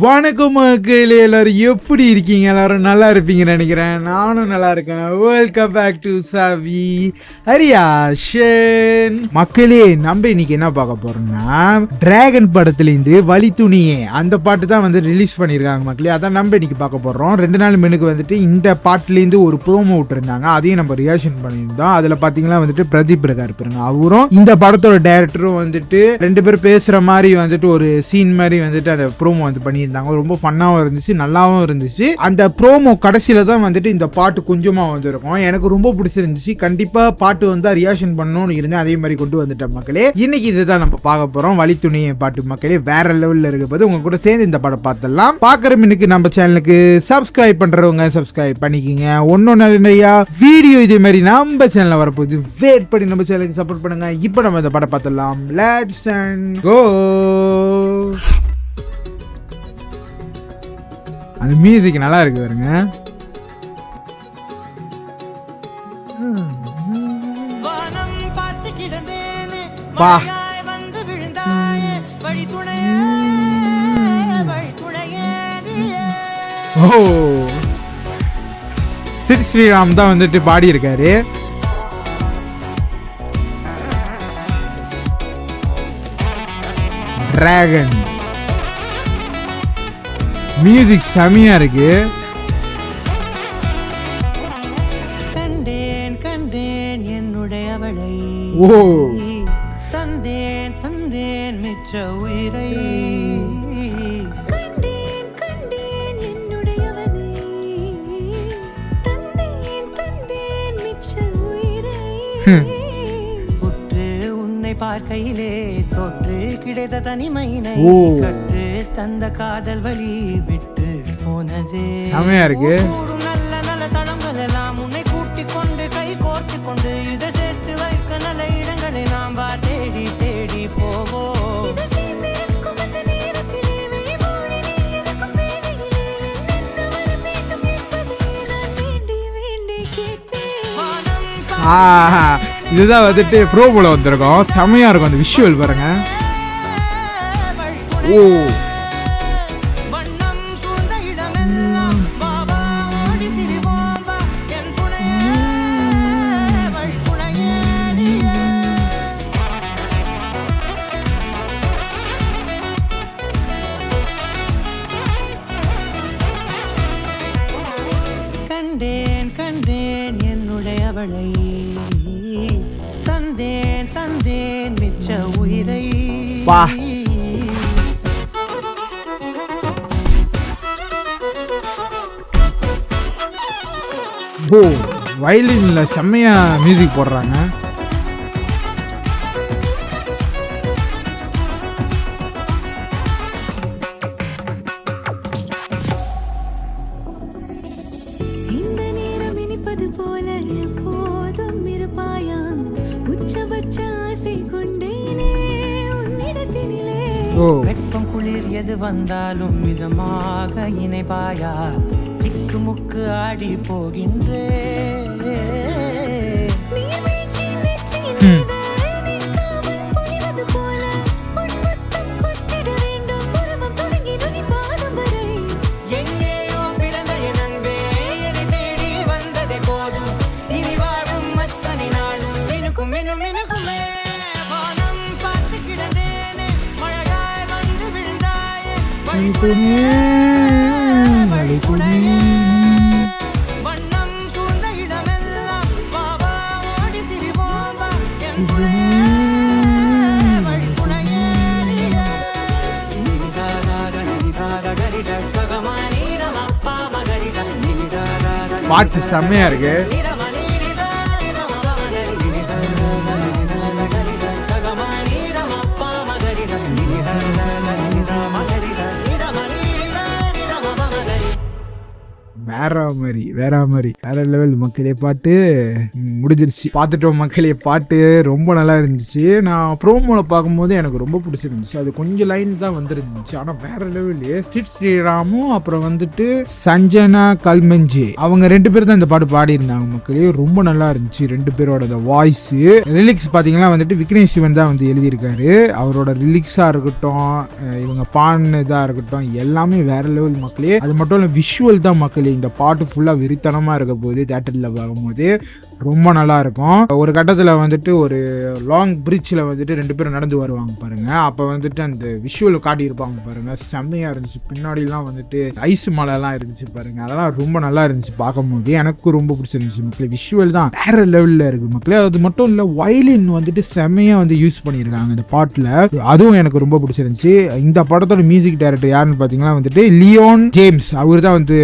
வணக்கம் மக்களே, எல்லாரும் எப்படி இருக்கீங்க? எல்லாரும் நல்லா இருப்பீங்கன்னு நினைக்கிறேன். நானும் நல்லா இருக்கேன். வெல்கம் பேக் டு சாவி ஹரியாஷன். மக்களே, நம்ம இன்னைக்கு என்ன பார்க்க போறோம்னா டிராகன் படத்துலேருந்து வழி துணியே அந்த பாட்டு தான் வந்து ரிலீஸ் பண்ணியிருக்காங்க மக்களே. அதான் நம்ம இன்னைக்கு பார்க்க போறோம். 2 நாள் முன்னுக்கு வந்துட்டு இந்த பாட்டுலேருந்து ஒரு ப்ரோமோ விட்டுருந்தாங்க, அதையும் நம்ம ரியாக்ஷன் பண்ணியிருந்தோம். அதில் பார்த்தீங்கன்னா வந்துட்டு பிரதீப் இருக்காரு பாருங்க, அவரும் இந்த படத்தோட டைரக்டரும் வந்துட்டு 2 பேரும் பேசுற மாதிரி வந்துட்டு ஒரு சீன் மாதிரி வந்துட்டு அந்த ப்ரோமோ வந்து பண்ணியிருந்தாங்க. ரொம்ப ஃபன்னாவும் இருந்துச்சு, நல்லாவும் இருந்துச்சு. அந்த ப்ரோமோ கடைசியில தான் வந்துட்டு இந்த பாட்டு கொஞ்சமா வந்திருக்கும். எனக்கு ரொம்ப பிடிச்சிருந்துச்சு. கண்டிப்பா பாட்டு வந்து ரியாக்ஷன் பண்ணணும்னு இருந்தேன், அதே மாதிரி கொண்டு வந்துட்டேன் மக்களே. இன்னைக்கு இதுதான் நம்ம பார்க்க போறோம், வழி துணியை பாட்டு மக்களே. வேற லெவல்ல இருக்கப்போது உங்க கூட சேர்ந்து இந்த படம் பார்த்தலாம். பாக்குற மின்னுக்கு நம்ம சேனலுக்கு சப்ஸ்கிரைப் பண்றவங்க சப்ஸ்கிரைப் பண்ணிக்கிங்க. ஒன்னொன்னு நிறையா வீடியோ இதே மாதிரி நம்ம சேனல்ல வரப்போகுது, வெயிட் பண்ணி நம்ம சேனலுக்கு சப்போர்ட் பண்ணுங்க. இப்போ நம்ம இந்த படம் பார்த்தலாம். Let's go. அந்த மியூசிக் நல்லா இருக்கு பாருங்க. பா ஓ, சிட் ஸ்ரீராம் தான் வந்துட்டு பாடி இருக்காரு. டிராகன் மியூசிக் செமையா இருக்கு. கண்டேன் கண்டேன் என்னுடைய அவளை, ஓ தந்தேன் தந்தேன் மிச்ச உயிரை, கண்டேன் கண்டேன் என்னுடைய அவனை, தந்தேன் தந்தேன் மிச்ச உயிரை, உற்று உன்னை பார்க்கையிலே தொற்று கிடைத்த தனிமையினை கற்று தந்த காதல் வழி விட்டு போனதே. செமையா இருக்கு. நல்ல நல்ல தளங்கள் எல்லாம் உன்னை கூட்டிக் கொண்டு கை கோர்த்து கொண்டு இதை சேர்த்து வைக்க நல்ல இடங்களை நாம் வா தேடி தேடி போவோம். இதுதான் வந்துட்டு ப்ரோமோல வந்திருக்கோம். செமையா இருக்கும் அந்த விஷுவல் பாருங்க. ஓ கண்டேன் கண்டேன் என்னுடைய அவளை, தந்தேன் தந்தேன் மிச்ச உயிரை. வா ஓ, வயலின்ல செம்மையா மியூசிக் போடுறாங்க. இந்த நேரம் இனிப்பது போல எப்போதும் இருப்பாயா, உச்சபட்ச ஆசை கொண்டேனே உன்னிடத்தினிலே. வெப்பம் குளிர் எது வந்தாலும் மிதமாக இணைப்பாயா, திக்கு முக்கு ஆடி போகின்றே. வண்ணம் சூழ்ந்த இடமெல்லாம் பாபா ஓடி திரிவோம் பாட்டு செம்மையா இருக்கு. வேற லெவல் மக்களே. பாட்டு முடிஞ்சிருச்சு, பார்த்துட்டோம் மக்களே. பாட்டு ரொம்ப நல்லா இருந்துச்சு. நான் ப்ரோமோல பார்க்கும்போது எனக்கு ரொம்ப பிடிச்சிருந்துச்சு. அது கொஞ்சம் லைன் தான் வந்துருந்துச்சு, ஆனா வேற லெவல்லே. ஸ்ரீராமும் அப்புறம் வந்துட்டு சஞ்சனா கல்மெஞ்சி அவங்க 2 பேர் தான் இந்த பாட்டு பாடி இருந்தாங்க மக்களே. ரொம்ப நல்லா இருந்துச்சு 2 பேரோட வாய்ஸ். லிரிக்ஸ் பாத்தீங்கன்னா வந்துட்டு விக்னேஷ் சிவன் தான் வந்து எழுதியிருக்காரு. அவரோட லிரிக்ஸா இருக்கட்டும், இவங்க பாடினதா இருக்கட்டும், எல்லாமே வேற லெவல் மக்களே. அது மட்டும் இல்ல விஷுவல் தான் மக்களே. இந்த பாட்டு ஃபுல்லா விரித்தனமா இருக்க போது தியேட்டர்ல பார்க்கும்போது ரொம்ப நல்லா இருக்கும். ஒரு கட்டத்தில் வந்துட்டு ஒரு லாங் பிரிட்ஜில் வந்துட்டு 2 பேரும் நடந்து வருவாங்க பாருங்க. அப்போ வந்துட்டு அந்த விஷுவல் காட்டியிருப்பாங்க பாருங்க, செம்மையா இருந்துச்சு. பின்னாடிலாம் வந்துட்டு ஐஸ் மலைலாம் இருந்துச்சு பாருங்க, அதெல்லாம் ரொம்ப நல்லா இருந்துச்சு பார்க்கும்போது. எனக்கு ரொம்ப பிடிச்சிருந்துச்சு மக்களே. விஷுவல் தான் வேற லெவலில் இருக்கு மக்களே. அது மட்டும் இல்லை, வயலின் வந்துட்டு செம்மையா வந்து யூஸ் பண்ணியிருக்காங்க இந்த பாட்டில், அதுவும் எனக்கு ரொம்ப பிடிச்சிருந்துச்சு. இந்த படத்தோட மியூசிக் டைரக்டர் யாருன்னு பார்த்தீங்கன்னா வந்துட்டு லியோன் ஜேம்ஸ். அவர் தான் வந்து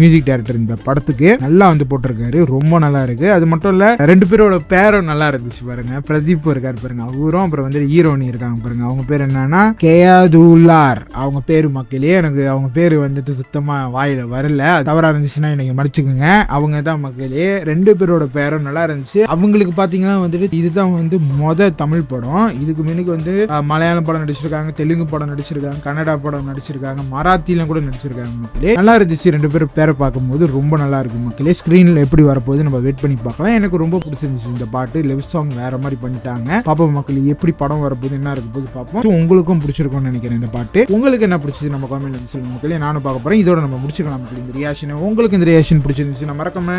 மியூசிக் டைரக்டர் இந்த படத்துக்கு. நல்லா வந்து போட்டிருக்காரு, ரொம்ப நல்லா இருக்கு. அது மட்டும் இல்ல 2 பேரோட பேரும் நல்லா இருந்துச்சு பாருங்க. பிரதீப் இருக்காரு பாருங்க, அவரும் அப்புறம் வந்து ஹீரோனி இருக்காங்க பாருங்க. அவங்க பேர் என்னன்னா கேயாதுலார் அவங்க பேரு மக்களே. எனக்கு அவங்க பேரு வந்துட்டு சுத்தமா வாயில வரல, தவறா இருந்துச்சுன்னா எனக்கு மன்னிச்சுக்கோங்க. அவங்க தான் மக்களே. 2 பேரோட பேரும் நல்லா இருந்துச்சு. அவங்களுக்கு பாத்தீங்கன்னா வந்துட்டு இதுதான் வந்து தமிழ் படம். இதுக்கு முன்னுக்கு வந்து மலையாளம் படம் நடிச்சிருக்காங்க, தெலுங்கு படம் நடிச்சிருக்காங்க, கன்னடா படம் நடிச்சிருக்காங்க, மராத்தியிலும் கூட நடிச்சிருக்காங்க மக்களே. நல்லா இருந்துச்சு 2 பேரும் பேரை பார்க்கும்போது, ரொம்ப நல்லா இருக்கு மக்களே. ஸ்கிரீன்ல எப்படி வரப்போகுது நம்ம வெயிட் பண்ணி பார்க்கலாம். எனக்கு ரொம்ப பிடிச்சிருந்துச்சு இந்த பாட்டு. லவ் சாங் வேற மாதிரி பண்ணிட்டாங்க. பாப்போம் மக்கள், எப்படி படம் வரப்போகுது, என்ன இருக்க போது பார்ப்போம். உங்களுக்கும் பிடிச்சிருக்கும்னு நினைக்கிறேன் இந்த பாட்டு. உங்களுக்கு என்ன பிடிச்சது நம்ம காமெண்ட்ல சொல்லுங்க மக்களே. நானும் பார்க்க போறேன். இதோட நம்ம முடிச்சுக்கலாம் மக்கள் இந்த ரியாக்ஷன். உங்களுக்கு இந்த ரியாக்ஷன் பிடிச்சிருந்துச்சு மறக்காம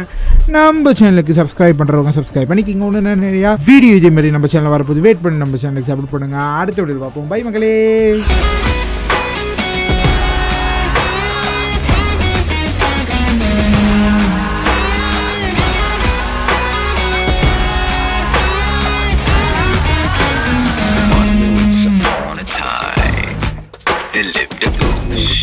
நம்ம சேனலுக்கு சப்ஸ்கிரைப் பண்றவங்க சப்ஸ்கிரைப் பண்ணிக்கிங்க. ஒன்று நிறைய வீடியோ இதே மாதிரி நம்ம சேனல் வரப்போது வெயிட் பண்ணி நம்ம சேனலுக்கு சப்போர்ட் பண்ணுங்க. அடுத்த வீடியோ பார்ப்போம். பை மக்களே.